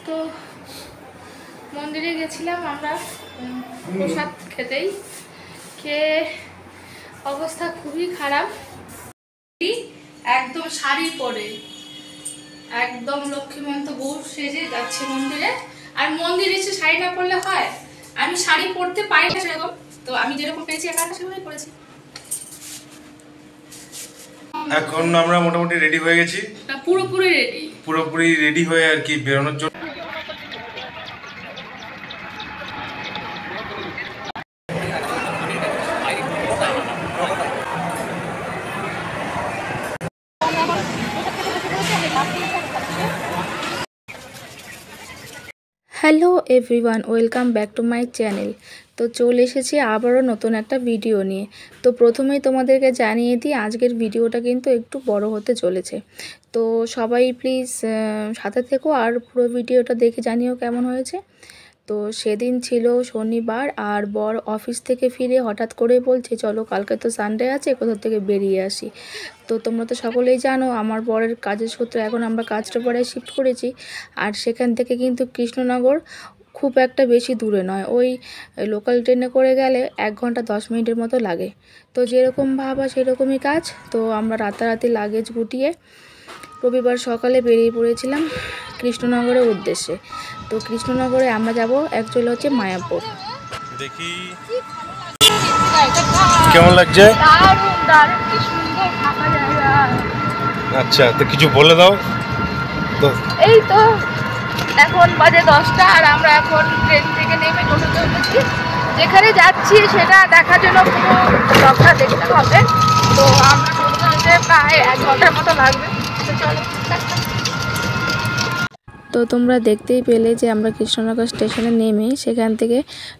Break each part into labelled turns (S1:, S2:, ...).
S1: তো মন্দিরে গেছিলাম আমরা প্রসাদ খেতেই, খেয়ে অবস্থা খুবই খারাপ। একদম শাড়ি পরে একদম লক্ষ্মীমন্ত বউ সেজে যাচ্ছে মন্দিরে। আর মন্দিরে এসে শাড়ি না পরলে হয়? আমি শাড়ি পরতে পারি না সেরকম, তো আমি যেরকম পেয়েছি একা সেভাবেই পরেছি।
S2: এখন আমরা মোটামুটি রেডি হয়ে গেছি, পুরোপুরি রেডি হয়ে আর কি বেরোনোর জন্য।
S1: Hello everyone, welcome back to my channel. তো চলে এসেছি আবারও নতুন একটা ভিডিও নিয়ে। তো প্রথমেই তোমাদেরকে জানিয়ে দিই আজকের ভিডিওটা কিন্তু একটু বড় হতে চলেছে। তো সবাই প্লিজ সাথে থেকো আর পুরো ভিডিওটা দেখে জানিও কেমন হয়েছে। তো সেদিন ছিল শনিবার, আর বর অফিস থেকে ফিরে হঠাৎ করে বলছে চলো কালকে তো সানডে আছে, কোথাও থেকে বেরিয়ে আসি। তো তোমরা তো সকলেই জানো আমার বরের কাজের সূত্রে এখন আমরা কাজটাপাড়ায় শিফট করেছি। আর সেখান থেকে কিন্তু কৃষ্ণনগর খুব একটা বেশি দূরে নয়, ওই লোকাল ট্রেনে করে গেলে 1 ঘন্টা 10 মিনিটের মতো লাগে। তো যেরকম ভাবা সেরকমই কাজ। তো আমরা রাতারাতি লাগেজ গুটিয়ে রবিবার সকালে বেরিয়ে পড়েছিলাম কৃষ্ণনগরের উদ্দেশ্যে। তো কৃষ্ণনগরে আমরা যাব অ্যাকচুয়ালি হচ্ছে মায়াপুর।
S2: দেখি কেমন লাগছে। আচ্ছা, তো কিছু বলে দাও তো।
S1: এই তো এখন বাজে 10টা, আর আমরা এখন ট্রেন থেকে নেমে টোটোতে উঠেছি। যেখানে যাচ্ছি সেটা দেখার জন্য পুরো ব্লগটা দেখতে হবে। তো আমরা টোটোতে প্রায় 1 ঘন্টার মতো লাগবে। তো চলো। তো তোমরা দেখতেই পেলে যে আমরা কৃষ্ণনগর স্টেশনে নেমে সেখান থেকে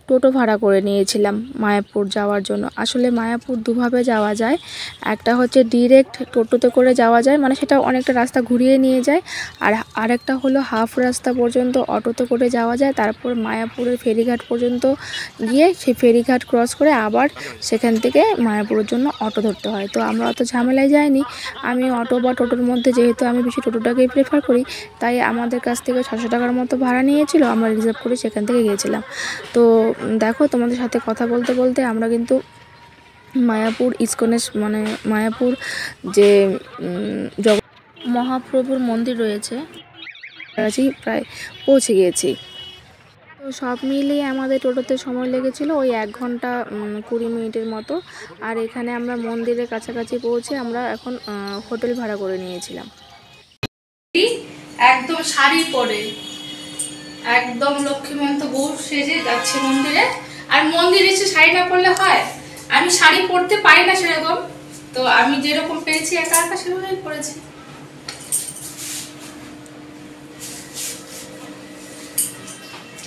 S1: টোটো ভাড়া করে নিয়েছিলাম মায়াপুর যাওয়ার জন্য। আসলে মায়াপুর দুভাবে যাওয়া যায়, একটা হচ্ছে ডিরেক্ট টোটোতে করে যাওয়া যায়, মানে সেটা অনেকটা রাস্তা ঘুরিয়ে নিয়ে যায়। আর আরেকটা হলো হাফ রাস্তা পর্যন্ত অটোতে করে যাওয়া যায়, তারপর মায়াপুরের ফেরিঘাট পর্যন্ত গিয়ে সেই ফেরিঘাট ক্রস করে আবার সেখান থেকে মায়াপুরের জন্য অটো ধরতে হয়। তো আমরা অত ঝামেলায় যাইনি। আমি অটো বা টোটোর মধ্যে, যেহেতু আমি বেশি টোটোটাকেই প্রেফার করি, তাই আমাদের কাছ থেকে 600 টাকার মতো ভাড়া নিয়েছিল, আমরা রিজার্ভ করে সেখান থেকে গিয়েছিলাম। তো দেখো তোমাদের সাথে কথা বলতে বলতে আমরা কিন্তু মায়াপুর ইসকনের, মানে মায়াপুর যে মহাপ্রভুর মন্দির রয়েছে প্রায় পৌঁছে গিয়েছি। তো সব মিলিয়ে আমাদের টোটোতে সময় লেগেছিল ওই 1 ঘন্টা 20 মিনিটের মতো। আর এখানে আমরা মন্দিরের কাছাকাছি পৌঁছে আমরা এখন হোটেল ভাড়া করে নিয়েছিলাম। একদম শাড়ি পরে একদম লক্ষ্মীমন্ত বউ সেজে যাচ্ছে মন্দিরে। আর মন্দিরে এসে শাড়ি না পরলে হয়? আমি শাড়ি পরতে পারি না সেরকম, তো আমি যেরকম পেয়েছি একা সেভাবেই পরেছি।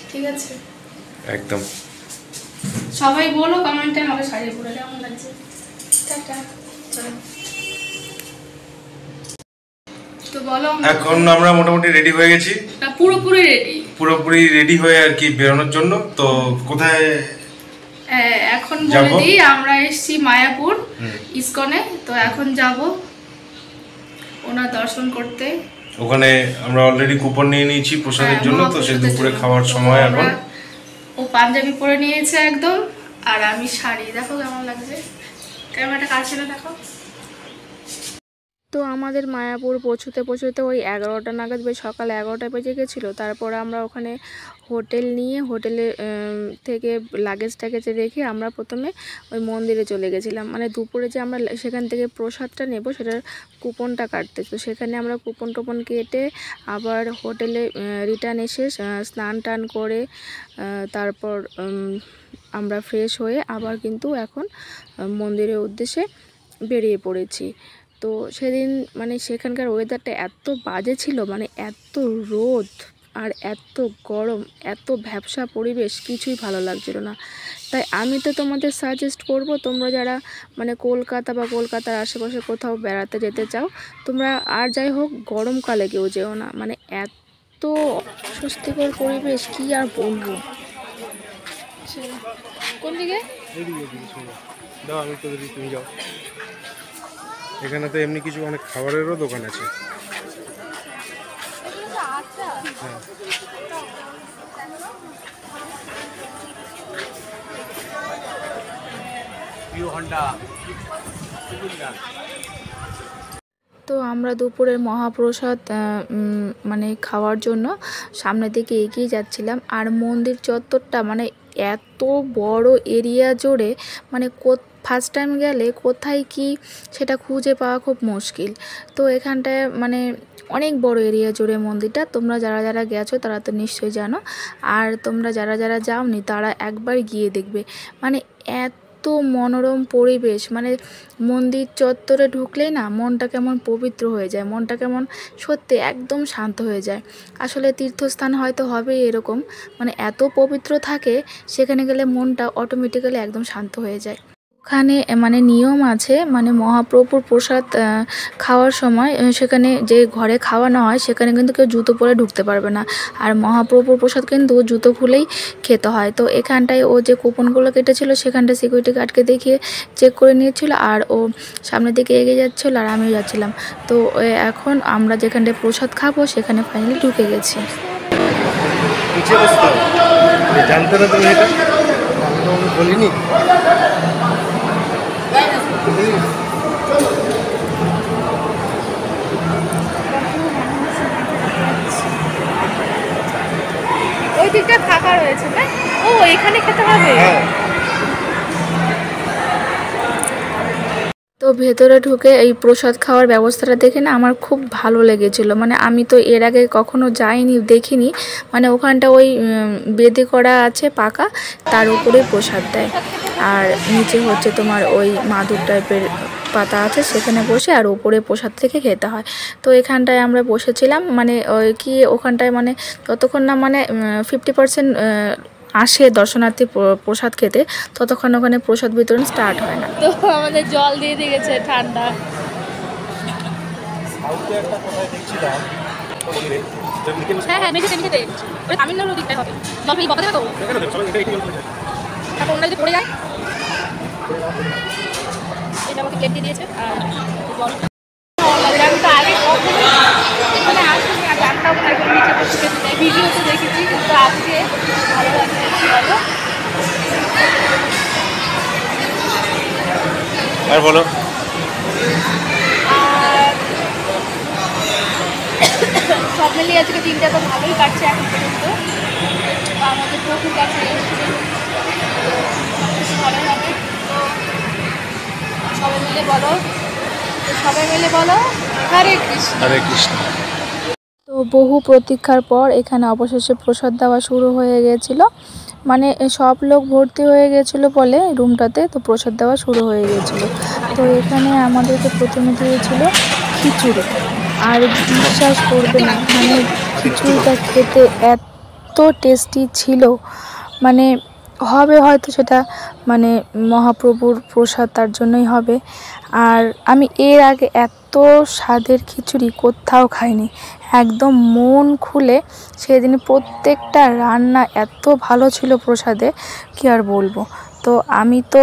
S1: ঠিক আছে,
S2: একদম।
S1: সবাই বলো কমেন্টে আমাকে শাড়ি পরে কেমন লাগছে। টাটা, চলো। তো বলো।
S2: এখন আমরা মোটামুটি রেডি হয়ে গেছি, পুরোপুরি রেডি হয়ে আর কি বেরোনোর জন্য। তো কোথায়
S1: এখন বলে দিই, আমরা এসেছি মায়াপুর ইসকনে। তো এখন যাব ওনার দর্শন করতে।
S2: ওখানে আমরা অলরেডি কুপন নিয়ে নিয়েছি প্রসাদের জন্য। তো সে দুপুরে খাওয়ার সময় এখন।
S1: ও পাঞ্জাবি পরে নিয়েছে একদম, আর আমি শাড়ি। দেখো কেমন লাগছে, ক্যামেরাটা কাছে না দেখো। তো আমাদের মায়াপুর পৌঁছতে ওই 11টা নাগাদ, সকাল 11টা বেজে গেছিলো। তারপর আমরা ওখানে হোটেল নিয়ে হোটেলে থেকে লাগেজ রেখে আমরা প্রথমে ওই মন্দিরে চলে গেছিলাম। মানে দুপুরে যে আমরা সেখান থেকে প্রসাদটা নেব সেটার কুপনটা কাটতে। তো সেখানে আমরা কুপন টুপন কেটে আবার হোটেলে রিটার্ন এসে স্নান টান করে তারপর আমরা ফ্রেশ হয়ে আবার কিন্তু এখন মন্দিরের উদ্দেশ্যে বেরিয়ে পড়েছি। তো সেদিন মানে সেখানকার ওয়েদারটা এত বাজে ছিল, মানে এত রোদ আর এত গরম, এত ভ্যাপসা পরিবেশ, কিছুই ভালো লাগছিল না। তাই আমি তো তোমাদের সাজেস্ট করব, তোমরা যারা মানে কলকাতা বা কলকাতার আশেপাশে কোথাও বেড়াতে যেতে চাও, তোমরা আর যাই হোক গরমকালে কেউ যেও না। মানে এত অস্বস্তিকর পরিবেশ, কি আর বলবো। কোন দিকে?
S2: এখানে তো এমনি কিছু অনেক খাবারেরও দোকান আছে।
S1: তো আমরা দুপুরের মহাপ্রসাদ মানে খাওয়ার জন্য সামনের দিকে এগিয়ে যাচ্ছিলাম। আর মন্দির চত্বরটা মানে এত বড় এরিয়া জুড়ে, মানে ফার্স্ট টাইম গেলে কোথায় কি সেটা খুঁজে পাওয়া খুব মুশকিল। তো এখানটায় মানে অনেক বড় এরিয়া জুড়ে মন্দিরটা। তোমরা যারা যারা গেছো তারা তো নিশ্চয়ই জানো, আর তোমরা যারা যারা যাওনি তারা একবার গিয়ে দেখবে। মানে এত মনোরম পরিবেশ, মানে মন্দির চত্বরে ঢুকলেই না মনটা কেমন পবিত্র হয়ে যায়, মনটা কেমন সত্যি একদম শান্ত হয়ে যায়। আসলে তীর্থস্থান হয়তো হবে এরকম, মানে এত পবিত্র থাকে, সেখানে গেলে মনটা অটোমেটিক্যালি একদম শান্ত হয়ে যায়। ওখানে মানে নিয়ম আছে, মানে মহাপ্রভুর প্রসাদ খাওয়ার সময় সেখানে যে ঘরে খাওয়ানো হয় সেখানে কিন্তু কেউ জুতো পরে ঢুকতে পারবে না। আর মহাপ্রভুর প্রসাদ কিন্তু জুতো খুলেই খেতে হয়। তো এখানটায় ও যে কুপনগুলো কেটেছিল সেখানটায় সিকিউরিটি গার্ডকে দেখিয়ে চেক করে নিয়েছিল, আর ও সামনের দিকে এগিয়ে যাচ্ছিল আর আমিও যাচ্ছিলাম। তো এখন আমরা যেখানটায় প্রসাদ খাবো সেখানে ফাইনালি ঢুকে গেছি।
S3: জানতে না তুমি এটা বলিনি।
S1: ওই দিকটা ফাঁকা রয়েছে না? ও এখানে খেতে হবে। তো ভেতরে ঢুকে এই প্রসাদ খাওয়ার ব্যবস্থাটা দেখে না আমার খুব ভালো লেগেছিলো। মানে আমি তো এর আগে কখনো যাইনি, দেখিনি। মানে ওখানটা ওই বেদি করা আছে পাকা, তার উপরে প্রসাদ দেয়। আর নিচে হচ্ছে তোমার ওই মাদুর টাইপের পাতা আছে, সেখানে বসে আর উপরে প্রসাদ থেকে খেতে হয়। তো এখানটায় আমরা বসেছিলাম, মানে ওই কি ওখানটায় মানে ততক্ষণ না মানে 50% আসে দর্শনার্থী প্রসাদ খেতে, ততক্ষণ ওখানে প্রসাদ বিতরণ স্টার্ট হয় না। তো আমাদের জল দিয়ে দিয়ে গেছে ঠান্ডা। হ্যাঁ হ্যাঁ মেঝেতে মেঝেতে ওই তামিলনাড়ুর দিকটাই হবে। জল কি বকা দেবে তো? তারপর ওনারা যদি পড়ে যায়, এটা আমাকে প্লেট দিয়ে দিয়েছে। আর জল আগে মানে আসলে জানতাম না, নিচে বসে ভিডিওতে দেখেছি, কিন্তু আজকে ভালো লাগছে।
S2: আর বলো।
S1: সব মিলিয়ে আজকে দিনটা তো ভালোই কাটছে এখন পর্যন্ত। আমাদের প্রভুর কাছে ভালো হবে। তো সবাই মিলে বলো হরে কৃষ্ণ
S2: হরে কৃষ্ণ।
S1: তো বহু প্রতীক্ষার পর এখানে অবশেষে প্রসাদ দেওয়া শুরু হয়ে গেছিল। মানে সব লোক ভর্তি হয়ে গেছিলো বলে রুমটাতে, তো প্রসাদ দেওয়া শুরু হয়ে গেছিলো। তো এখানে আমাদেরকে প্রথমে দিয়েছিল খিচুড়ি। আর বিশ্বাস করবে না, মানে খিচুড়িটা খেতে এত টেস্টি ছিল, মানে হবে হয়তো সেটা মানে মহাপ্রভুর প্রসাদ, তার জন্যই হবে। আর আমি এর আগে এত স্বাদের খিচুড়ি কোথাও খাইনি। একদম মন খুলে সেদিন প্রত্যেকটা রান্না এত ভালো ছিল প্রসাদে, কি আর বলবো। তো আমি তো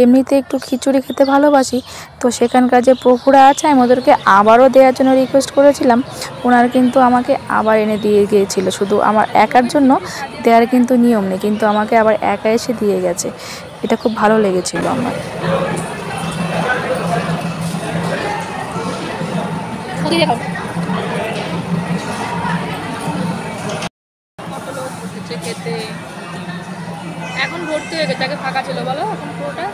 S1: এমনিতে একটু খিচুড়ি খেতে ভালোবাসি, তো সেখানকার যে প্রভুরা আছে আমি ওদেরকে আবারও দেওয়ার জন্য রিকোয়েস্ট করেছিলাম। ওনারা কিন্তু আমাকে আবার এনে দিয়ে গিয়েছিল। শুধু আমার একার জন্য দেওয়ার কিন্তু নিয়ম নেই, কিন্তু আমাকে আবার একা এসে দিয়ে গেছে। এটা খুব ভালো লেগেছিল আমার। খেতে এখন ভর্তি হয়ে গেছে, আগে ফাঁকা ছিল বলো এখন পুরোটা।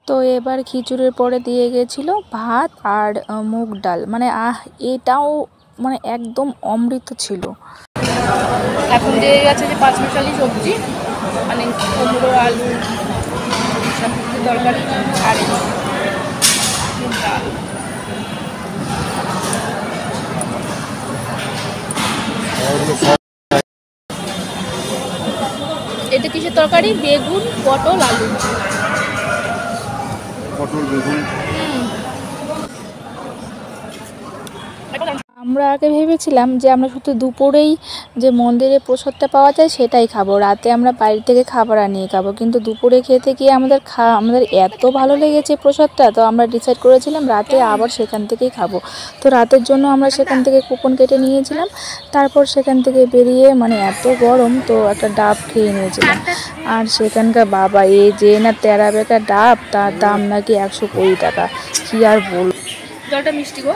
S1: তো এবার খিচুড়ির পরে দিয়ে গেছিলো ভাত আর মুগ ডাল, মানে এটাও মানে একদম অমৃত ছিল। এখন দিয়ে গেছে যে 5 মিশালি সবজি, মানে কুমড়ো আলু তরকারি আর ডাল। এটা কিসের তরকারি? বেগুন, পটল, আলু। আমরা আগে ভেবেছিলাম যে আমরা শুধু দুপুরেই যে মন্দিরে প্রসাদটা পাওয়া যায় সেটাই খাবো, রাতে আমরা বাইরে থেকে খাবার আনিয়ে খাবো, কিন্তু দুপুরে খেতে গিয়ে আমাদের এত ভালো লেগেছে প্রসাদটা, তো আমরা ডিসাইড করেছিলাম রাতে আবার সেখান থেকেই খাবো। তো রাতের জন্য আমরা সেখান থেকে কুপন কেটে নিয়েছিলাম, তারপর সেখান থেকে বেরিয়ে মানে এত গরম তো একটা ডাব খেয়ে নিয়েছিলাম। আর সেখানকার বাবা এই যে না তেরা বেকা ডাব, তার দাম নাকি 120 টাকা। কি আর বল, জলটা মিষ্টি গো।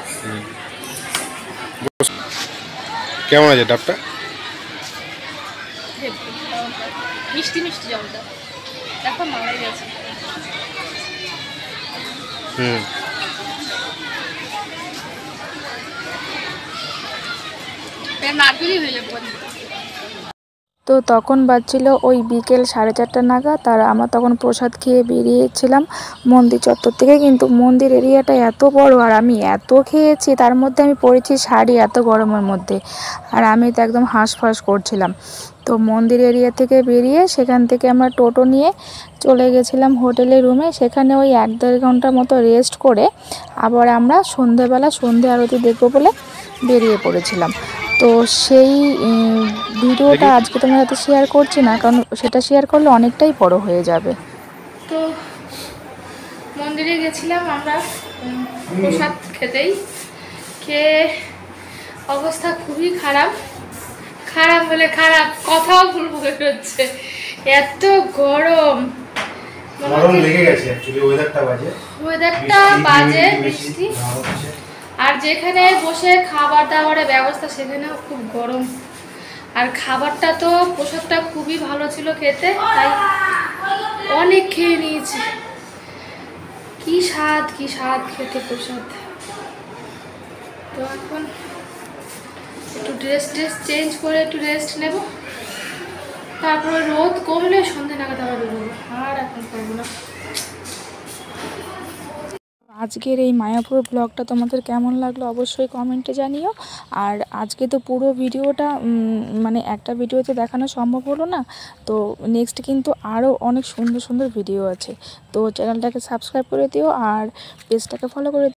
S3: কেমন আছে ডাবটা?
S1: মিষ্টি মিষ্টি জলটা দেখো মারা গেছে। নারকেলই হয়ে যাবে। তো তখন বাজছিল ওই বিকেল 4:30 নাগাদ, আর আমরা তখন প্রসাদ খেয়ে বেরিয়েছিলাম মন্দির চত্বর থেকে। কিন্তু মন্দির এরিয়াটা এত বড় আর আমি এত খেয়েছি, তার মধ্যে আমি পরেছি শাড়ি এত গরমের মধ্যে, আর আমি তো একদম হাঁসফাঁস করছিলাম। তো মন্দির এরিয়া থেকে বেরিয়ে সেখান থেকে আমরা টোটো নিয়ে চলে গেছিলাম হোটেলের রুমে। সেখানে ওই 1-1.5 ঘন্টার মতো রেস্ট করে আবার আমরা সন্ধ্যেবেলা সন্ধ্যে আরতি দেখবো বলে বেরিয়ে পড়েছিলাম। তো সেই ভিডিওটা আজকে তোমার সাথে শেয়ার করছি না, কারণ সেটা শেয়ার করলে অনেকটাই বড় হয়ে যাবে। তো মন্দিরে গেছিলাম আমরা প্রসাদ খেতেই, খেয়ে অবস্থা খুবই খারাপ। খারাপ বলে খারাপ, কথাও ভুল হয়ে হচ্ছে, এত গরম।
S3: গরম লেগে গেছে অ্যাকচুয়ালি, ওয়েদারটা বাজে
S1: বৃষ্টি, আর যেখানে বসে খাবার দাবারের ব্যবস্থা সেখানেও খুব গরম। আর খাবারটা তো প্রসাদটা খুবই ভালো ছিল খেতে, তাই অনেক খেয়ে নিয়েছি। কি স্বাদ খেতে প্রসাদ। তো এখন একটু ড্রেস চেঞ্জ করে একটু রেস্ট নেব, তারপরে রোদ কমলে সন্ধ্যে নাগাদ আবার বেরোবো, আর এখন পারবো না। আজকের এই মায়াপুর ব্লগটা তোমাদের কেমন লাগলো অবশ্যই কমেন্টে জানিও। আর আজকে তো পুরো ভিডিওটা মানে একটা ভিডিওতে দেখানো সম্ভব হলো না, তো নেক্সট কিন্তু আরও অনেক সুন্দর সুন্দর ভিডিও আছে। তো চ্যানেলটাকে সাবস্ক্রাইব করে দিও আর পেজটাকে ফলো করে দিও।